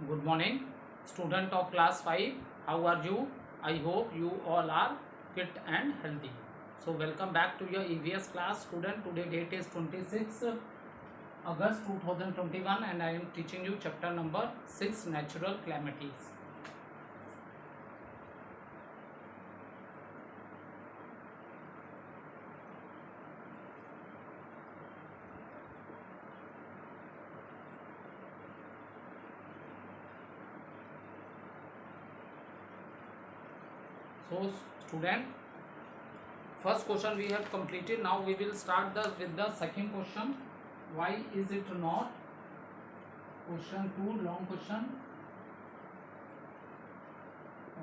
Good morning, student of class 5. How are you? I hope you all are fit and healthy. So, welcome back to your EVS class, student. Today date is 26 August 2021 and I am teaching you chapter number 6, Natural Calamities. So, student, first question we have completed. Now we will start with the second question. Why is it not? Question 2, long question.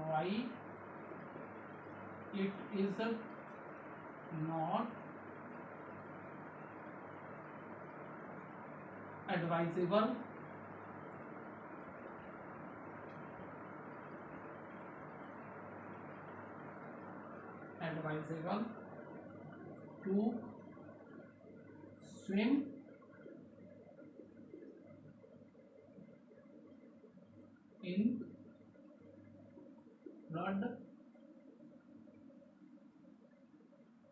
Why it is not advisable to swim in flood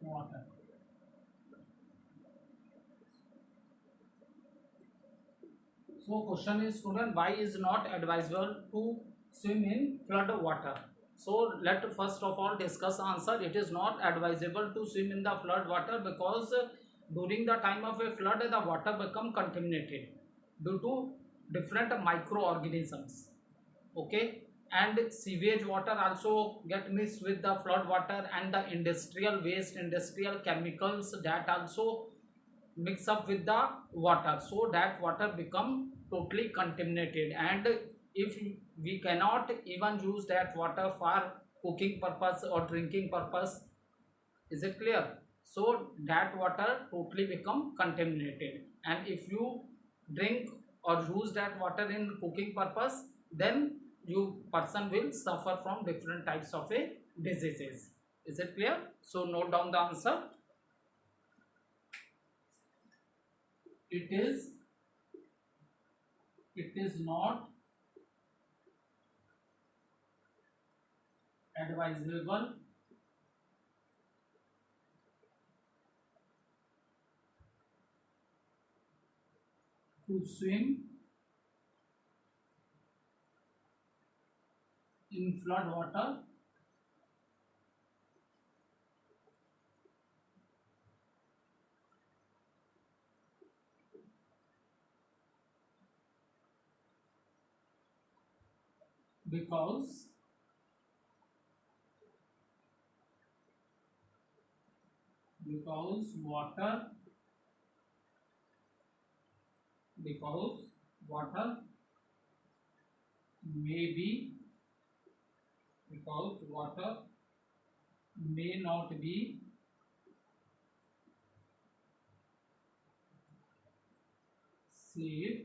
water. So question is, student, why is not advisable to swim in flood water? So let first of all discuss answer. It is not advisable to swim in the flood water because during the time of a flood the water become contaminated due to different microorganisms. Okay, and sewage water also get mixed with the flood water, and the industrial waste, industrial chemicals that also mix up with the water, so that water become totally contaminated. And if we cannot even use that water for cooking purpose or drinking purpose, is it clear? So that water totally become contaminated, and if you drink or use that water in cooking purpose, then you person will suffer from different types of a diseases. Is it clear? So note down the answer. It is not advisable to swim in flood water because water because water may be because water may not be safe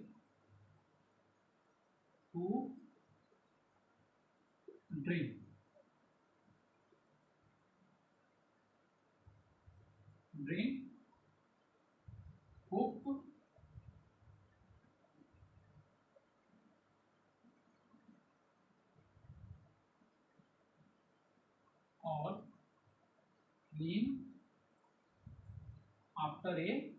to drink. Cook, or clean after a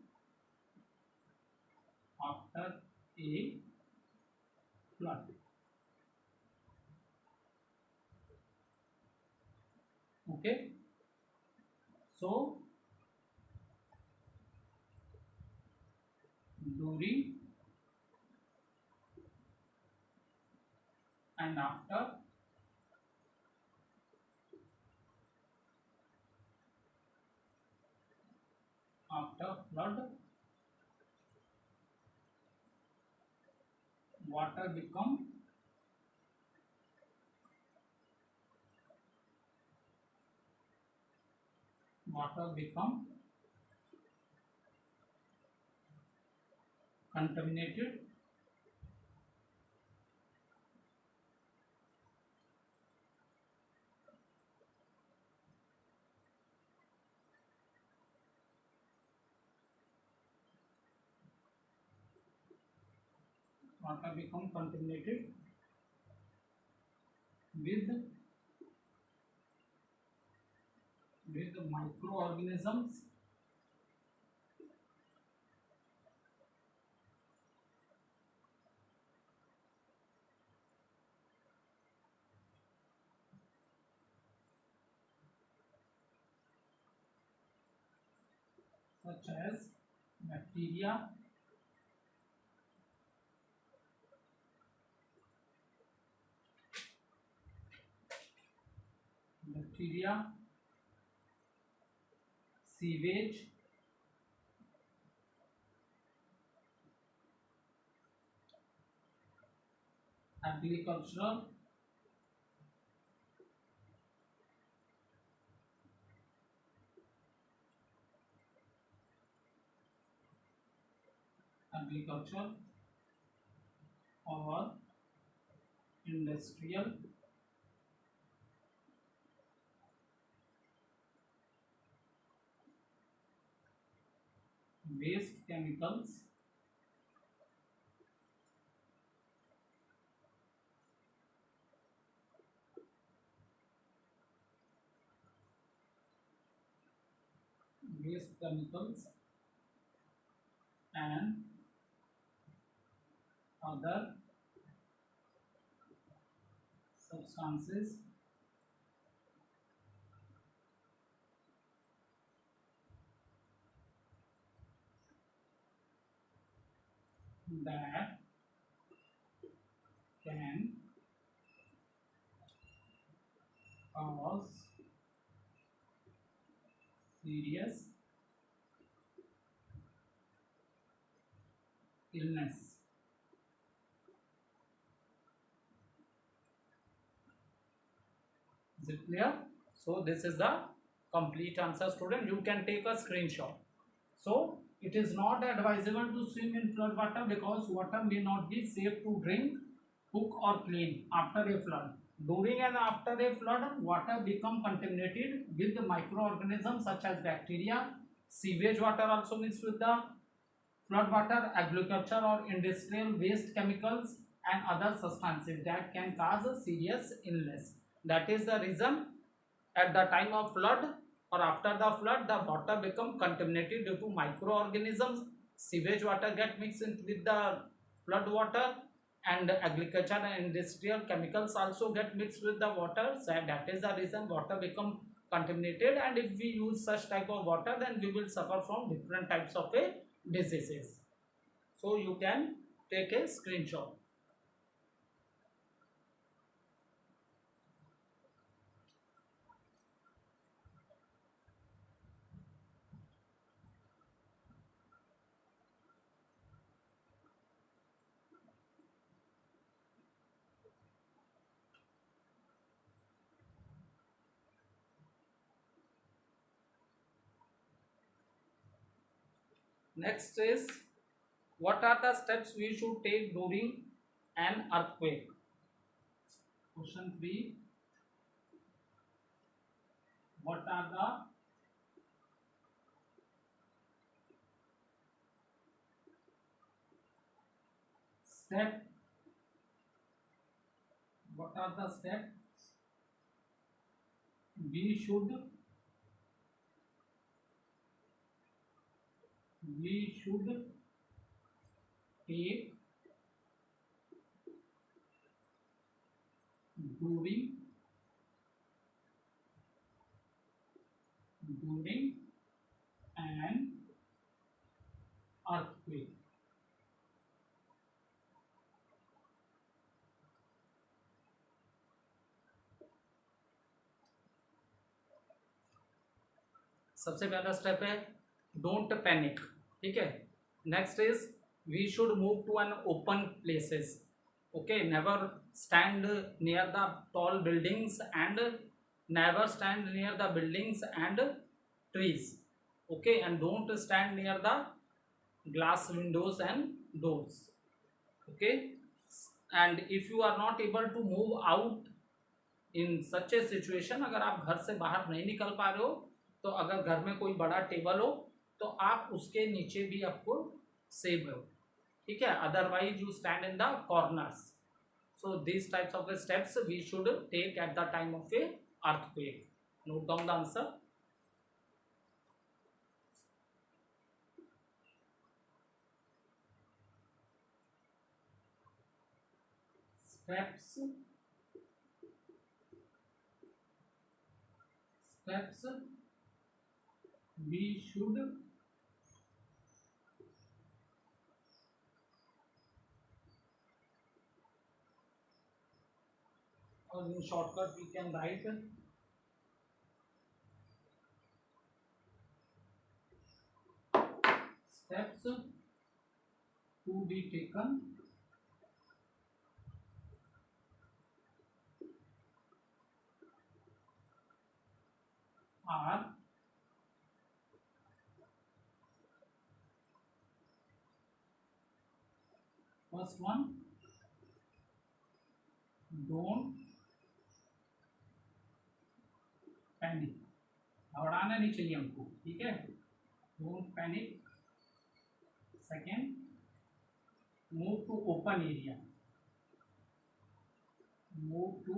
flood. Okay, so during and after flood, water become contaminated. Water become contaminated with microorganisms such as bacteria, sewage, agricultural, or industrial waste chemicals and other substances that can cause serious illness. Is it clear? So this is the complete answer, student. You can take a screenshot. So it is not advisable to swim in flood water because water may not be safe to drink, cook or clean after a flood. During and after a flood, water become contaminated with microorganisms such as bacteria. Sewage water also mixed with the flood water, agriculture or industrial waste chemicals and other substances that can cause a serious illness. That is the reason at the time of flood or after the flood, the water become contaminated due to microorganisms. Sewage water get mixed in with the flood water, and agriculture and industrial chemicals also get mixed with the water. So that is the reason water become contaminated, and if we use such type of water, then we will suffer from different types of diseases. So you can take a screenshot. Next is, what are the steps we should take during an earthquake? Question 3. What are the steps? What are the steps we should take during an earthquake? सबसे पहला step है don't panic, ठीक है. Next is we should move to an open places. Okay, never stand near the tall buildings and never stand near the buildings and trees. Okay, and don't stand near the glass windows and doors. Okay, and if you are not able to move out in such a situation, अगर आप घर से बाहर नहीं निकल पा रहे हो, तो अगर घर में कोई बड़ा टेबल हो तो आप उसके नीचे भी आपको सेव हो, ठीक है. Otherwise you stand in the corners. So these types of steps we should take at the time of a earthquake. Note down the answer. Steps we should or in shortcut we can write steps to be taken are first one, don't panic, घबराना नहीं चाहिए हमको, ठीक है, don't panic. Second, move to open area, move to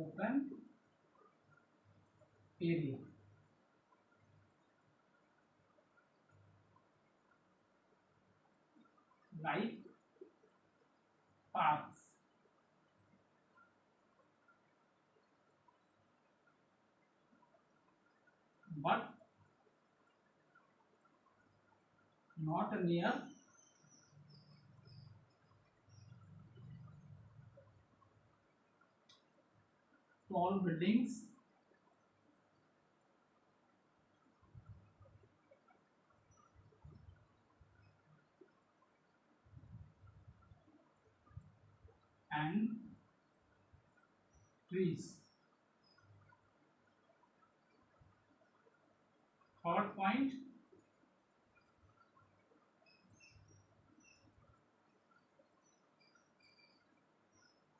open area. Like parks. But not near tall buildings and trees. Third point,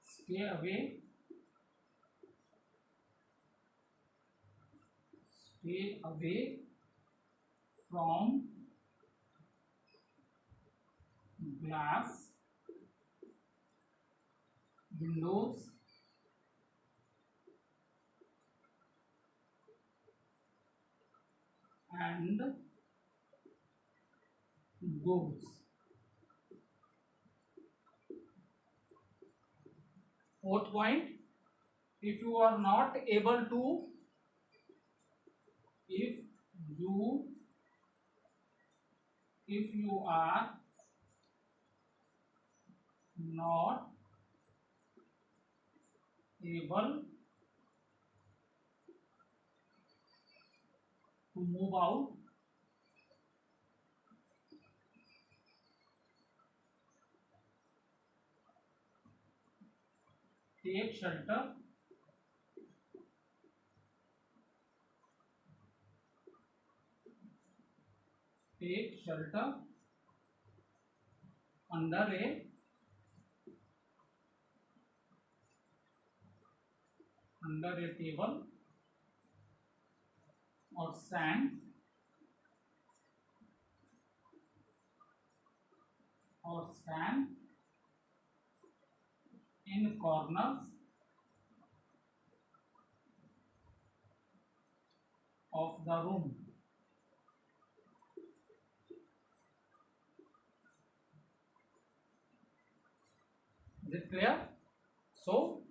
stay away from glass windows and doors. Fourth point, if you are not able to, if you are not able to move out, take shelter under a table or stand in corners of the room. Is it clear? So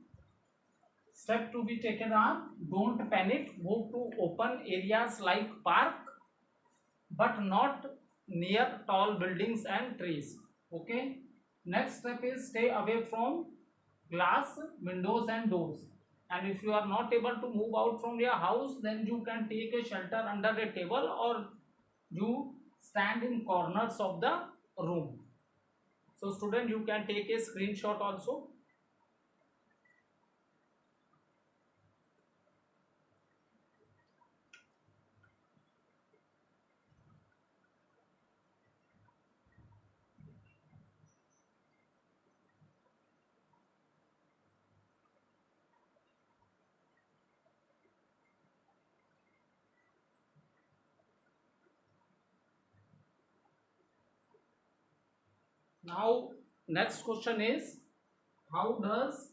step to be taken are, don't panic, move to open areas like park but not near tall buildings and trees. Okay. Next step is stay away from glass windows and doors. And if you are not able to move out from your house, then you can take a shelter under a table or you stand in corners of the room. So student, you can take a screenshot also. Now next question is, how does,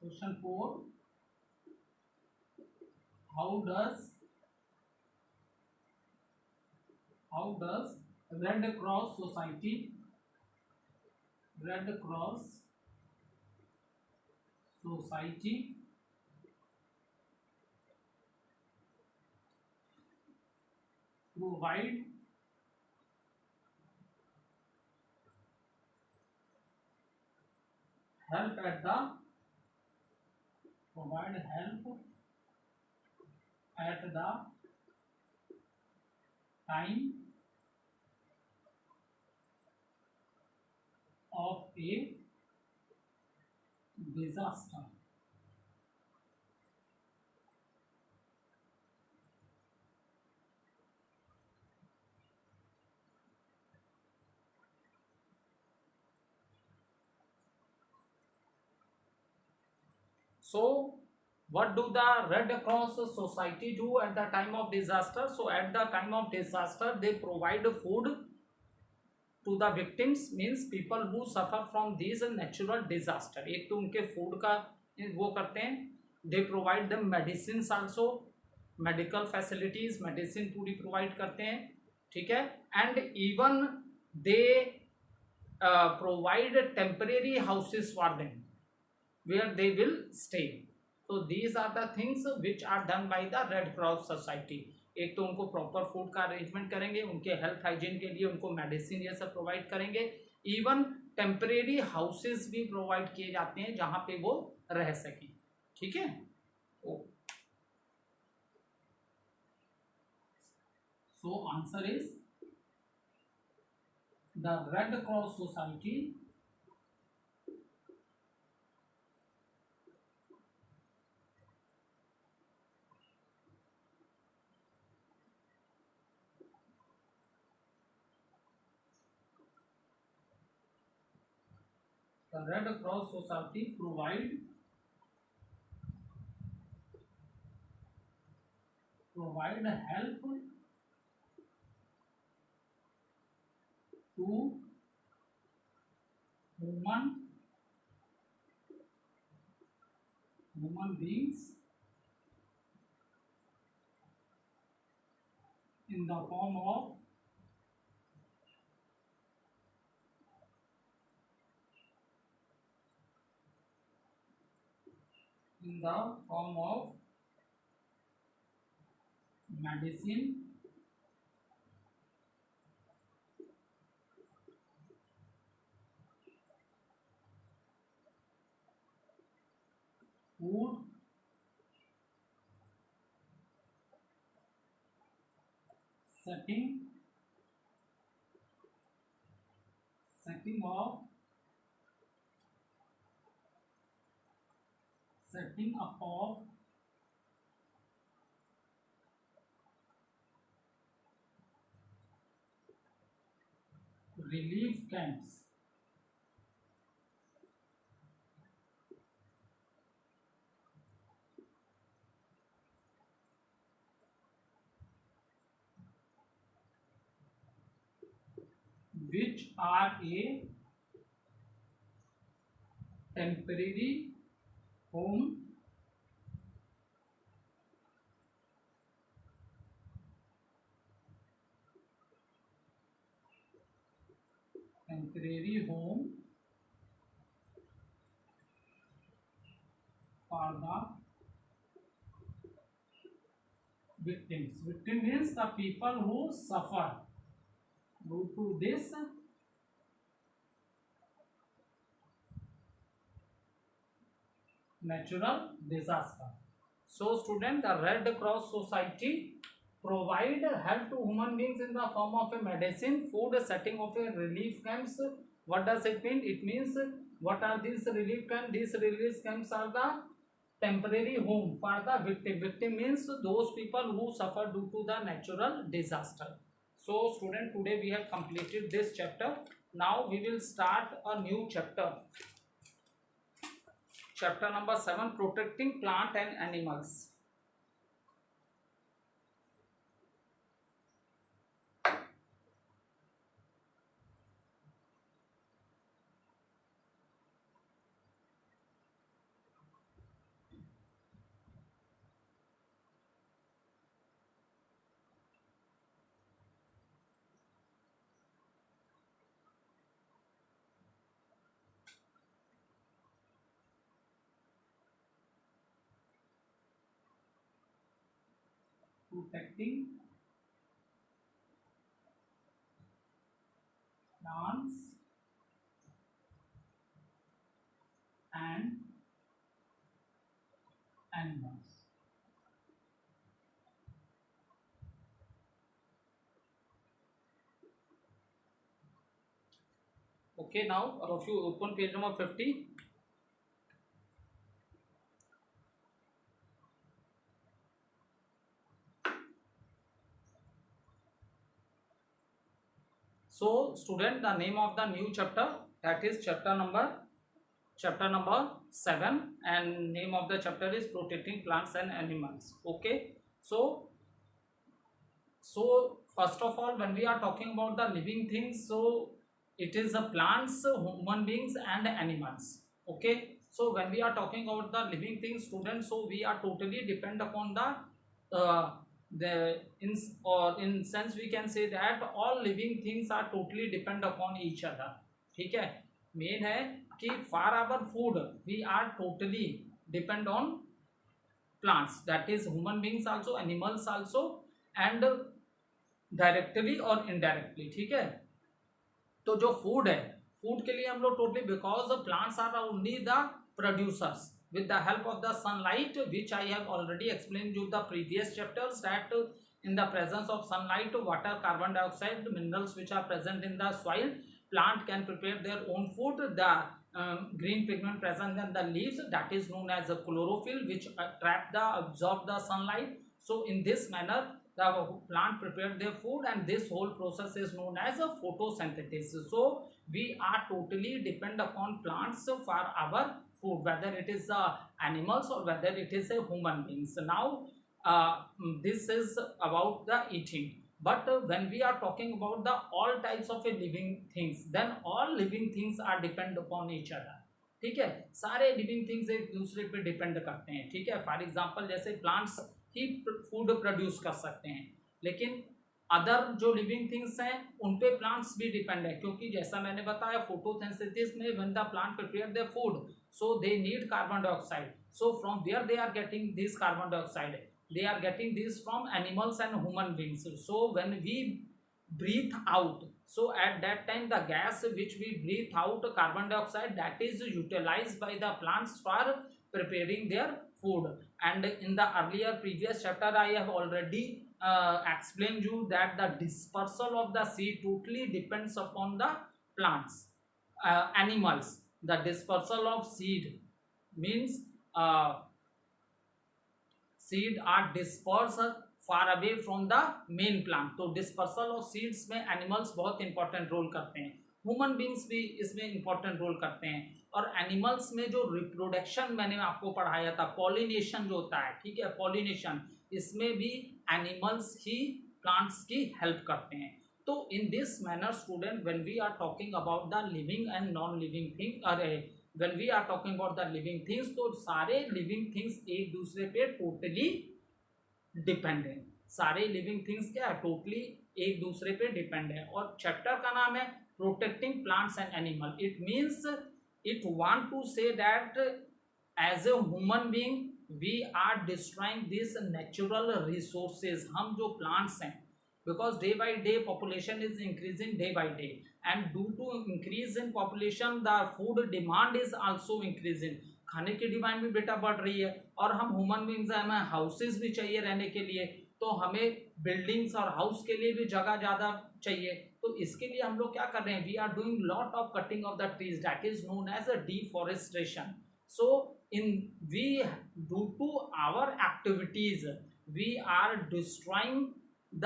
question 4, how does Red Cross Society, Red Cross Society provide help at the, provide help at the time of a disaster? So what do the Red Cross Society do at the time of disaster? So at the time of disaster they provide food to the victims, means people who suffer from these natural disaster. एक तो उनके food का वो करते हैं, they provide them medicines also, medical facilities, medicine पूरी provide करते हैं, ठीक है, and even they provide temporary houses for them where they will stay. So these are the things which are done by the Red Cross Society. एक तो उनको proper food का arrangement करेंगे, उनके हेल्थ हाइजीन के लिए उनको मेडिसिन ये सब प्रोवाइड करेंगे, इवन टेम्परेरी हाउसेस भी प्रोवाइड किए जाते हैं जहां पे वो रह सकें, ठीक है. So answer is the red cross society provide help to human beings in the form of medicine, food, setting up of relief camps. Which are a temporary home for the victims. Victim means the people who suffer due to this natural disaster. So student, the Red Cross Society provide help to human beings in the form of a medicine, food, setting of a relief camps. What does it mean? It means, what are these relief camps? These relief camps are the temporary home for the victim. Victim means those people who suffer due to the natural disaster. So student, today we have completed this chapter. Now we will start a new chapter. Chapter number 7, protecting plant and animals. protecting plants and animals. Okay, now if you open page number 50. So student, the name of the new chapter, that is chapter number 7, and name of the chapter is protecting plants and animals. Okay, so first of all, when we are talking about the living things, so it is the plants, human beings and animals. Okay, so when we are talking about the living things, students, so we are totally depend upon the in sense we can say that all living things are totally depend upon each other. ठीक है, main है कि for our food we are totally depend on plants, that is human beings also, animals also, and directly और indirectly. ठीक है, तो जो food है, फूड के लिए हम लोग totally, because plants are only the producers with the help of the sunlight, which I have already explained you the previous chapters, that in the presence of sunlight, water, carbon dioxide, minerals which are present in the soil, plant can prepare their own food. The green pigment present in the leaves, that is known as a chlorophyll, which absorb the sunlight. So in this manner the plant prepared their food, and this whole process is known as a photosynthesis. So we are totally depend upon plants for our food, whether it is animals or whether it is a human beings. Now this is about the eating, but when we are talking about the all types of a living things, then all living things are depend upon each other. ठीक है, सारे living things एक दूसरे पे depend करते हैं. ठीक है, फॉर एग्जांपल जैसे प्लांट्स ही फूड प्रोड्यूस कर सकते हैं, लेकिन अदर जो लिविंग थिंग्स हैं उन पे प्लांट्स भी डिपेंड है, क्योंकि जैसा मैंने बताया फोटोसिंथेसिस में when the plant prepare their food, so they need carbon dioxide. So from where they are getting this carbon dioxide, they are getting this from animals and human beings. So when we breathe out, so at that time the gas which we breathe out, carbon dioxide, that is utilized by the plants for preparing their food. And in the earlier previous chapter I have already explained you that the dispersal of the seed totally depends upon the plants. Animals, the dispersal of seed means seed are dispersed far away from the main plant. तो dispersal of seeds में animals बहुत important role करते हैं, human beings भी इसमें important role करते हैं, और animals में जो reproduction मैंने आपको पढ़ाया था, pollination जो होता है, ठीक है, pollination, इसमें भी animals ही plants की help करते हैं. तो in this manner student, when we are talking about the living and non-living thing, when we are talking about the living things, तो सारे living things एक दूसरे पे totally depend है. सारे living things क्या है, totally एक दूसरे पे depend है. और chapter का नाम है protecting plants and animal. It means it want to say that as a human being we are destroying these natural resources. हम जो plants हैं, because day by day population is increasing day by day, and due to increase in population the food demand is also increasing. खाने की demand भी बेटा बढ़ रही है, और हम ह्यूमन बींग्स हैं, हमें हाउसेज भी चाहिए रहने के लिए, तो हमें बिल्डिंग्स और हाउस के लिए भी जगह ज़्यादा चाहिए. तो इसके लिए हम लोग क्या कर रहे हैं, we are doing lot of cutting of the trees, that is known as a deforestation. So in we due to our activities we are destroying the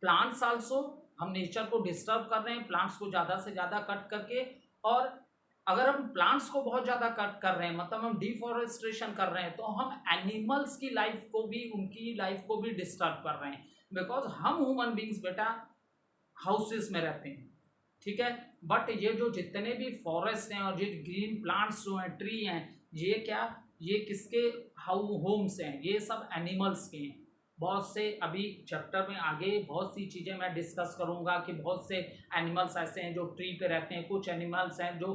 plants also. हम नेचर को डिस्टर्ब कर रहे हैं प्लांट्स को ज़्यादा से ज़्यादा cut करके, और अगर हम प्लांट्स को बहुत ज़्यादा कट कर रहे हैं, मतलब हम डिफॉरेस्टेशन कर रहे हैं, तो हम एनिमल्स की लाइफ को भी, उनकी लाइफ को भी डिस्टर्ब कर रहे हैं. बिकॉज हम ह्यूमन बींग्स बेटा हाउसेस में रहते हैं, ठीक है, बट ये जो जितने भी फॉरेस्ट हैं और ये ग्रीन प्लांट्स जो हैं, ट्री हैं, ये क्या, ये किसके होम्स हैं, ये सब एनिमल्स के हैं. बहुत से अभी चैप्टर में आगे बहुत सी चीज़ें मैं डिस्कस करूंगा कि बहुत से एनिमल्स ऐसे हैं जो ट्री पे रहते हैं, कुछ एनिमल्स हैं जो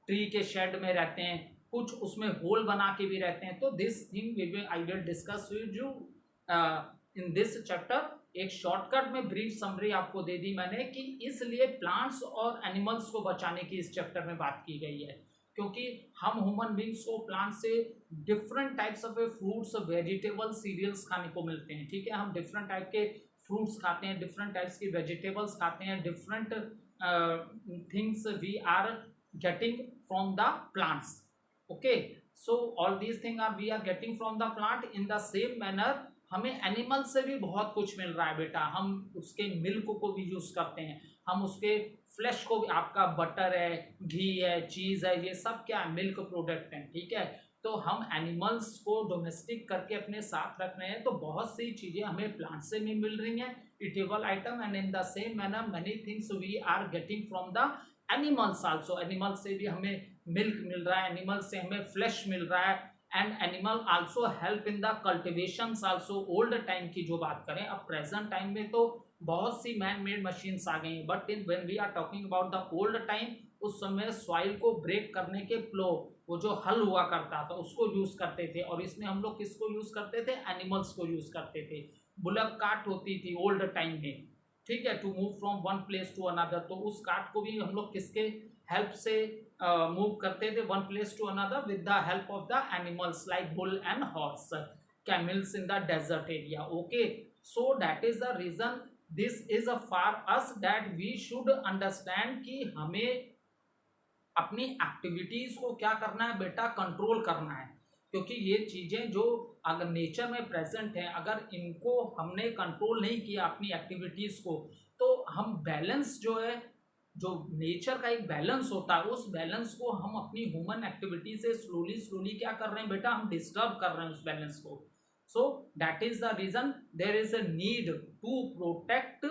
ट्री के शेड में रहते हैं, कुछ उसमें होल बना के भी रहते हैं. तो this thing I will discuss with you in this chapter एक शॉर्टकट में ब्रीफ समरी आपको दे दी मैंने कि इसलिए प्लांट्स और एनिमल्स को बचाने की इस चैप्टर में बात की गई है, क्योंकि हम ह्यूमन बींग्स को प्लांट से different types of fruits, vegetable, cereals खाने को मिलते हैं। ठीक है, हम डिफरेंट टाइप के फ्रूट्स खाते हैं, डिफरेंट टाइप्स की वेजिटेबल्स खाते हैं, different things we are getting from the plants. Okay, so all these things are we are getting from the plant. In the same manner हमें एनिमल से भी बहुत कुछ मिल रहा है बेटा। हम उसके मिल्क को भी यूज करते हैं, हम उसके फ्लैश को भी, आपका बटर है, घी है, चीज है, ये सब क्या है, मिल्क प्रोडक्ट हैं। ठीक है, तो हम एनिमल्स को डोमेस्टिक करके अपने साथ रख रहे हैं, तो बहुत सी चीजें हमें प्लांट से भी मिल रही हैं, eatable item, and in the same manner many things we are getting from the animals also. Animal से भी हमें मिल्क मिल रहा है, एनिमल से हमें फ्लैश मिल रहा है, and animal also help in the cultivation also. Old time की जो बात करें, अब प्रेजेंट टाइम में तो बहुत सी मैन मेड मशीन्स आ गई हैं, but in when we are talking about the old time, उस समय सॉइल को ब्रेक करने के प्लो, वो जो हल हुआ करता था उसको यूज करते थे, और इसमें हम लोग किसको यूज करते थे, एनिमल्स को यूज करते थे। बुलक कार्ट होती थी ओल्ड टाइम में, ठीक है, to move from one place to another, तो उस कार्ट को भी हम लोग किसके हेल्प से मूव करते थे one place to another, with the help of the animals like bull and horse, camels in the desert area. Okay, so that is the reason this is a for us that we should understand कि हमें अपनी activities को क्या करना है बेटा, control करना है, क्योंकि ये चीजें जो अगर नेचर में प्रेजेंट हैं, अगर इनको हमने कंट्रोल नहीं किया अपनी एक्टिविटीज को, तो हम बैलेंस जो है, जो नेचर का एक बैलेंस होता है, उस बैलेंस को हम अपनी ह्यूमन एक्टिविटी से स्लोली स्लोली क्या कर रहे हैं बेटा, हम डिस्टर्ब कर रहे हैं उस बैलेंस को। So that is the reason there is a need to protect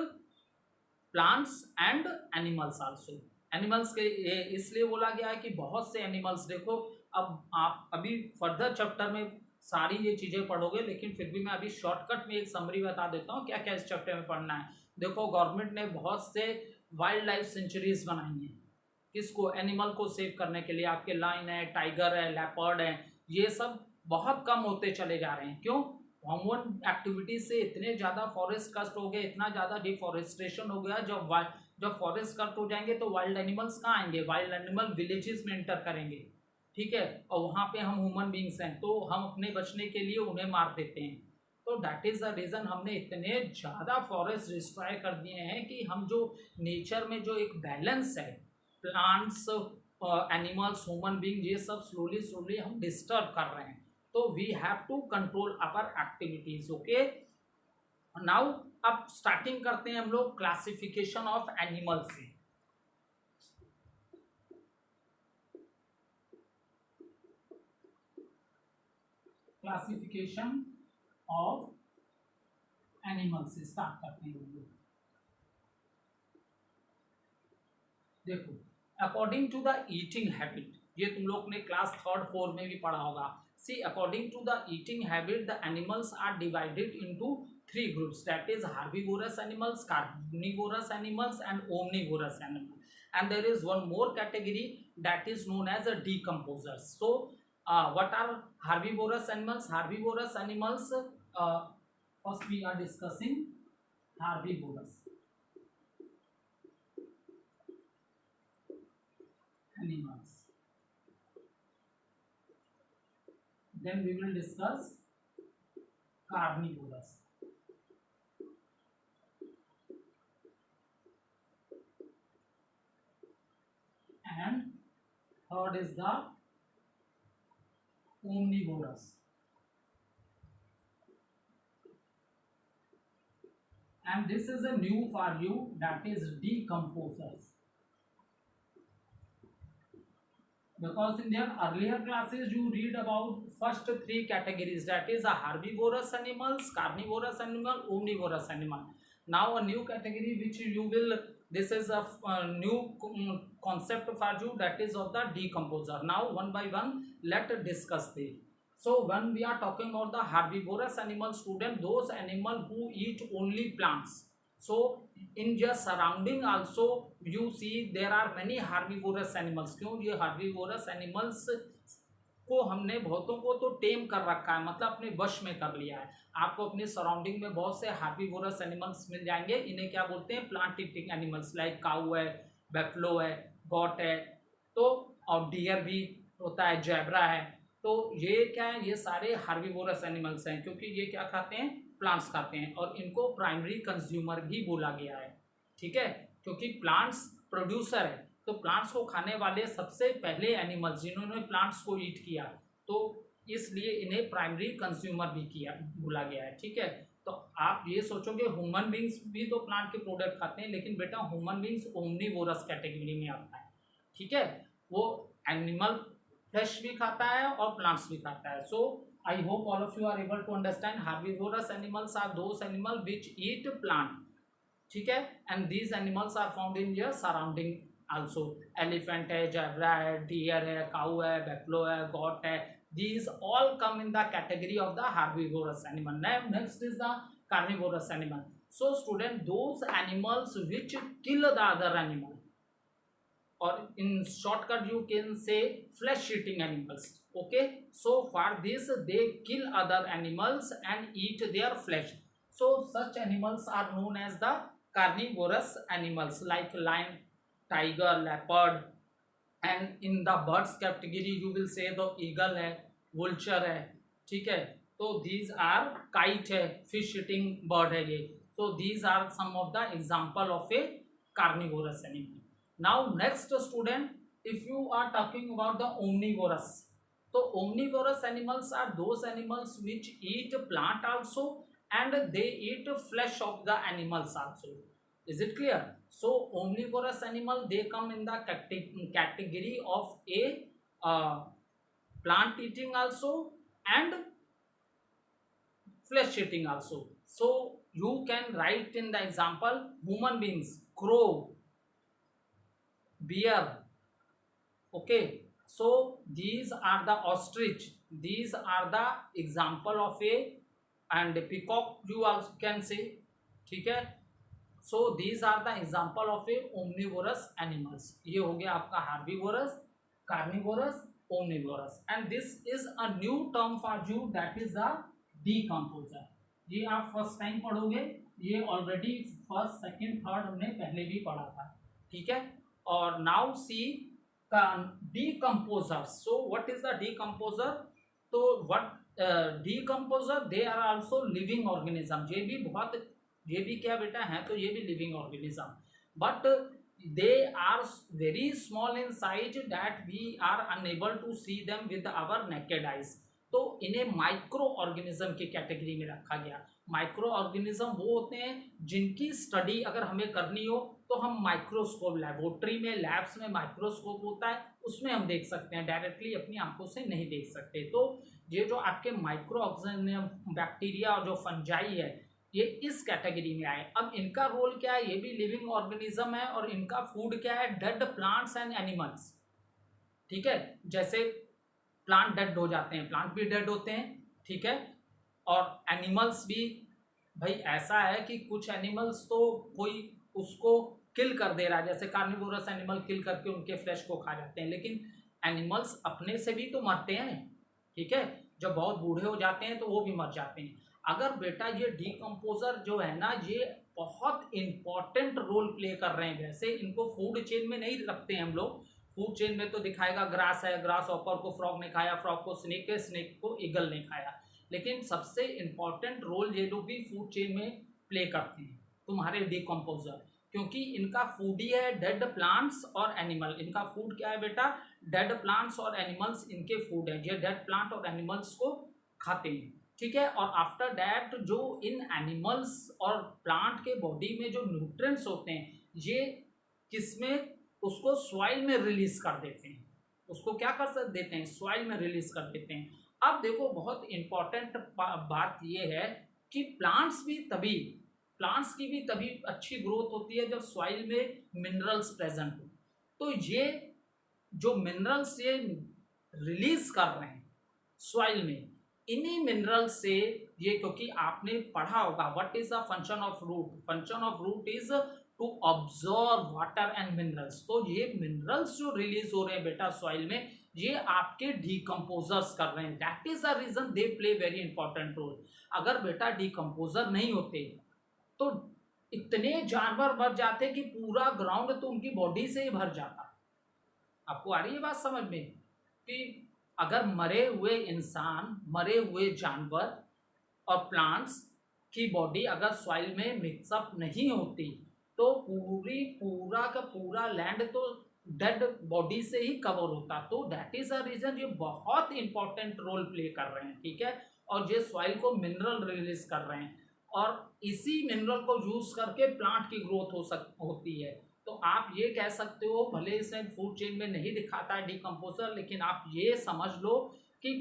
plants and animals also. Animals के इसलिए बोला गया है कि बहुत से एनिमल्स, देखो अब आप अभी फर्दर चैप्टर में सारी ये चीजें पढ़ोगे, लेकिन फिर भी मैं अभी शॉर्टकट में एक समरी बता देता हूँ क्या क्या इस चैप्टर में पढ़ना है। देखो, गवर्नमेंट ने बहुत से वाइल्ड लाइफ सेंचुरीज बनाई हैं, किसको, एनिमल को सेव करने के लिए। आपके लाइन है, टाइगर है, लेपर्ड है, ये सब बहुत कम होते चले जा रहे हैं। क्यों? ह्यूमन एक्टिविटी से इतने ज़्यादा फॉरेस्ट कट हो गए, इतना ज़्यादा डिफॉरेस्टेशन हो गया। जब फॉरेस्ट कट हो जाएंगे तो वाइल्ड एनिमल्स कहाँ आएंगे, वाइल्ड एनिमल विलेजेस में एंटर करेंगे। ठीक है, और वहाँ पे हम ह्यूमन बींग्स हैं, तो हम अपने बचने के लिए उन्हें मार देते हैं। तो दैट इज द रीजन हमने इतने ज़्यादा फॉरेस्ट डिस्ट्रॉय कर दिए हैं कि हम जो नेचर में जो एक बैलेंस है, प्लांट्स, एनिमल्स, ह्यूमन बींग, ये सब स्लोली स्लोली हम डिस्टर्ब कर रहे हैं। तो we have to control our activities. Okay, now अब स्टार्टिंग करते हैं हम लोग क्लासिफिकेशन ऑफ एनिमल्स से। क्लासिफिकेशन ऑफ एनिमल्स से स्टार्ट करते हैं हम लोग। देखो, according to the eating habit, ये तुम लोग ने क्लास 3rd 4 में भी पढ़ा होगा। See, according to the eating habit the animals are divided into 3 groups, that is herbivorous animals, carnivorous animals and omnivorous animals, and there is one more category that is known as a decomposers. So what are herbivorous animals? Herbivorous animals, first we are discussing herbivorous animals, then we will discuss carnivorous, and third is the omnivorous, and this is a new for you, that is decomposers, because in their earlier classes you read about first 3 categories, that is a herbivorous animals, carnivorous animal, omnivorous animal. Now a new category which you will, this is a new concept for you, that is of the decomposer. Now one by one let's discuss this. So when we are talking about the herbivorous animal, student, those animal who eat only plants. So in your surrounding also you see there are many herbivorous animals. क्यों? ये herbivorous animals को हमने बहुतों को तो टेम कर रखा है, मतलब अपने वश में कर लिया है। आपको अपनी सराउंडिंग में बहुत से हार्बीवोरस एनिमल्स मिल जाएंगे, इन्हें क्या बोलते हैं, प्लांट ईटिंग एनिमल्स, लाइक काऊ है, बैफलो है, गॉट है, तो और डियर भी होता है, जैबरा है। तो ये क्या है, ये सारे हार्बीवोरस एनिमल्स हैं, क्योंकि ये क्या खाते हैं, प्लांट्स खाते हैं, और इनको प्राइमरी कंज्यूमर भी बोला गया है। ठीक है, क्योंकि प्लांट्स प्रोड्यूसर है, तो प्लांट्स को खाने वाले सबसे पहले एनिमल्स जिन्होंने प्लांट्स को ईट किया, तो इसलिए इन्हें प्राइमरी कंज्यूमर भी किया बोला गया है। ठीक है, तो आप ये सोचोगे ह्यूमन बींग्स भी तो प्लांट के प्रोडक्ट खाते हैं, लेकिन बेटा ह्यूमन बींग्स ओमनीवोरस कैटेगरी में आता है। ठीक है, वो एनिमल फ्लेश भी खाता है और प्लांट्स भी खाता है। So I hope all of you are able to understand herbivorous animals are those animal which eat plant. ठीक है, and these animals are found in your surrounding also. Elephant है, जैबरा है, डियर है, cow है, बैफलो है, got है, these all come in the category of the herbivorous animal. Now next is the carnivorous animal. So student, those animals which kill the other animal, or in shortcut you can say flesh eating animals. Okay, so for this they kill other animals and eat their flesh. So such animals are known as the carnivorous animals, like lion, tiger, leopard, and in the birds category you will say the eagle है, vulture है। ठीक है, तो these are, kite है, fish eating bird है ये। So these are some of the example of a carnivorous animal. Now next student, if you are talking about the omnivorous, तो omnivorous animals are those animals which eat plant also and they eat flesh of the animals also. Is it clear? So omnivorous animal, they come in the category of a plant eating also and flesh eating also. So you can write in the example human beings, crow, bear. Okay, so these are the ostrich, these are the example of a, and peacock you also can say. ठीक है, so these are the example of a omnivorous animals. ये हो गया आपका herbivorous, carnivorous, omnivorous, and this is a new term for you, that is the decomposer. ये आप first time पढ़ोगे, ये ऑलरेडी फर्स्ट, सेकंड, थर्ड हमने पहले भी पढ़ा था। ठीक है, और now see decomposer. So what is the decomposer? तो what decomposer, they are also living organism. ये भी क्या बेटा है, तो ये भी living organism, but they are very small in size that we are unable to see them with our naked eyes. तो इन्हें माइक्रो ऑर्गेनिज्म की कैटेगरी में रखा गया। माइक्रो ऑर्गेनिज्म वो होते हैं जिनकी स्टडी अगर हमें करनी हो तो हम माइक्रोस्कोप, लेबोरेटरी में, लैब्स में माइक्रोस्कोप होता है, उसमें हम देख सकते हैं, डायरेक्टली अपनी आंखों से नहीं देख सकते। तो ये जो आपके माइक्रो ऑर्गेनिज्म, बैक्टीरिया और जो फंजाई है, ये इस कैटेगरी में आए। अब इनका रोल क्या है, ये भी लिविंग ऑर्गेनिज्म है, और इनका फूड क्या है, डेड प्लांट्स एंड एनिमल्स। ठीक है, जैसे प्लांट डेड हो जाते हैं, प्लांट भी डेड होते हैं। ठीक है, और एनिमल्स भी, भाई ऐसा है कि कुछ एनिमल्स तो कोई उसको किल कर दे रहा है, जैसे कार्निवोरस एनिमल किल करके उनके फ्लैश को खा जाते हैं, लेकिन एनिमल्स अपने से भी तो मरते हैं। ठीक है, जब बहुत बूढ़े हो जाते हैं तो वो भी मर जाते हैं। अगर बेटा ये डीकम्पोजर जो है ना, ये बहुत इंपॉर्टेंट रोल प्ले कर रहे हैं। वैसे इनको फूड चेन में नहीं रखते हैं हम लोग, फूड चेन में तो दिखाएगा ग्रास है, ग्रास हॉपर को फ्रॉग ने खाया, फ्रॉग को स्नेक है, स्नेक को ईगल ने खाया, लेकिन सबसे इंपॉर्टेंट रोल ये लोग भी फूड चेन में प्ले करते हैं तुम्हारे डीकम्पोजर, क्योंकि इनका फूड ही है डेड प्लांट्स और एनिमल। इनका फूड क्या है बेटा, डेड प्लांट्स और एनिमल्स इनके फूड है, ये डेड प्लांट और एनिमल्स को खाते हैं। ठीक है, और आफ्टर दैट जो इन एनिमल्स और प्लांट के बॉडी में जो न्यूट्रिएंट्स होते हैं, ये किसमें, उसको सॉइल में रिलीज कर देते हैं। उसको क्या कर देते हैं, सॉइल में रिलीज कर देते हैं। अब देखो बहुत इंपॉर्टेंट बात ये है कि प्लांट्स की भी तभी अच्छी ग्रोथ होती है जब सॉइल में मिनरल्स प्रेजेंट हो। तो ये जो मिनरल्स ये रिलीज कर रहे हैं सॉइल में, इन्हीं मिनरल से ये, क्योंकि आपने पढ़ा होगा what is the function of root. Function of root is to absorb water and minerals. तो ये मिनरल्स जो रिलीज हो रहे हैं बेटा सॉइल में, ये आपके डिकम्पोजर्स कर रहे हैं। That is the reason they play very important role. अगर बेटा डिकम्पोजर नहीं होते तो इतने जानवर मर जाते कि पूरा ग्राउंड तो उनकी बॉडी से ही भर जाता। आपको आ रही है बात समझ में कि अगर मरे हुए इंसान, मरे हुए जानवर और प्लांट्स की बॉडी अगर सॉइल में मिक्सअप नहीं होती तो पूरा का पूरा लैंड तो डेड बॉडी से ही कवर होता। तो दैट इज अ रीजन ये बहुत इंपॉर्टेंट रोल प्ले कर रहे हैं, ठीक है। और ये सॉइल को मिनरल रिलीज कर रहे हैं और इसी मिनरल को यूज करके प्लांट की ग्रोथ होती है। तो आप ये कह सकते हो, भले इसे फूड चेन में नहीं दिखाता है डिकम्पोजर, लेकिन आप ये समझ लो कि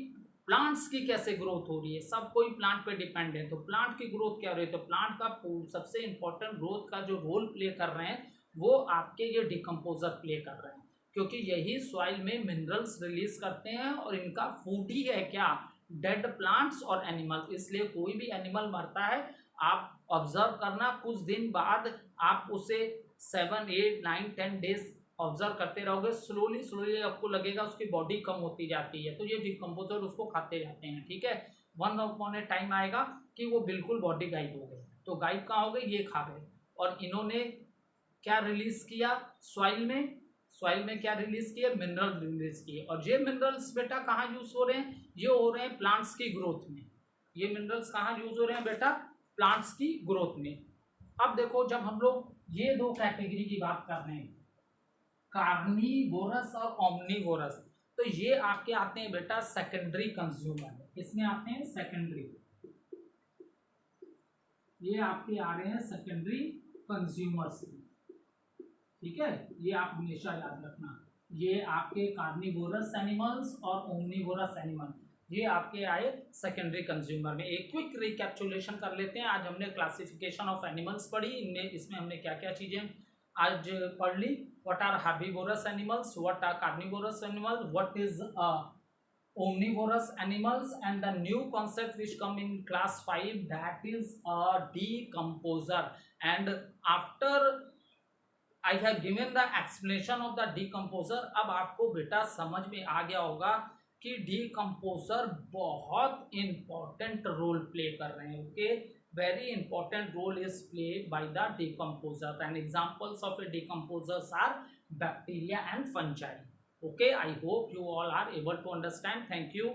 प्लांट्स की कैसे ग्रोथ हो रही है। सब कोई प्लांट पे डिपेंड है, तो प्लांट की ग्रोथ क्या हो रही है, तो प्लांट का सबसे इंपॉर्टेंट ग्रोथ का जो रोल प्ले कर रहे हैं वो आपके ये डिकम्पोजर प्ले कर रहे हैं, क्योंकि यही सॉइल में मिनरल्स रिलीज करते हैं और इनका फूड ही है क्या, डेड प्लांट्स और एनिमल। इसलिए कोई भी एनिमल मरता है, आप ऑब्जर्व करना, कुछ दिन बाद आप उसे 7, 8, 9, 10 डेज ऑब्जर्व करते रहोगे, स्लोली स्लोली आपको लगेगा उसकी बॉडी कम होती जाती है। तो ये डिकम्पोजर उसको खाते जाते हैं, ठीक है। वन अपॉन ए टाइम आएगा कि वो बिल्कुल बॉडी गायब हो गई। तो गायब कहाँ हो गई, ये खा गए। और इन्होंने क्या रिलीज किया सॉइल में, सॉइल में क्या रिलीज किया, मिनरल रिलीज किए। और ये मिनरल्स बेटा कहाँ यूज हो रहे हैं, ये हो रहे हैं प्लांट्स की ग्रोथ में। ये मिनरल्स कहाँ यूज हो रहे हैं बेटा, प्लांट्स की ग्रोथ में। अब देखो, जब हम लोग ये दो कैटेगरी की बात कर रहे हैं, कार्निवोरस और ओमनिवोरस, तो ये आपके आते हैं बेटा सेकेंडरी कंज्यूमर। इसमें आते हैं सेकेंडरी, ये आपके आ रहे हैं सेकेंडरी कंज्यूमर्स, ठीक है। ये आप हमेशा याद रखना, ये आपके कार्निवोरस एनिमल्स और ओमनिवोरस एनिमल, ये आपके आए सेकेंडरी कंज्यूमर में। एक क्विक रिकैप्चुलेशन कर लेते हैं। आज हमने क्लासिफिकेशन ऑफ एनिमल्स पढ़ी, इनमें इसमें हमने क्या क्या चीजें आज पढ़ ली। What are herbivorous animals, what are carnivorous animal, what is omnivorous animals, and the new concept which come in class 5, that is a decomposer. And after I have given the explanation of the decomposer, अब आपको बेटा समझ में आ गया होगा कि decomposer बहुत important role play कर रहे हैं, okay. very important role is played by the decomposer, and examples of a decomposers are bacteria and fungi. Okay, I hope you all are able to understand. Thank you.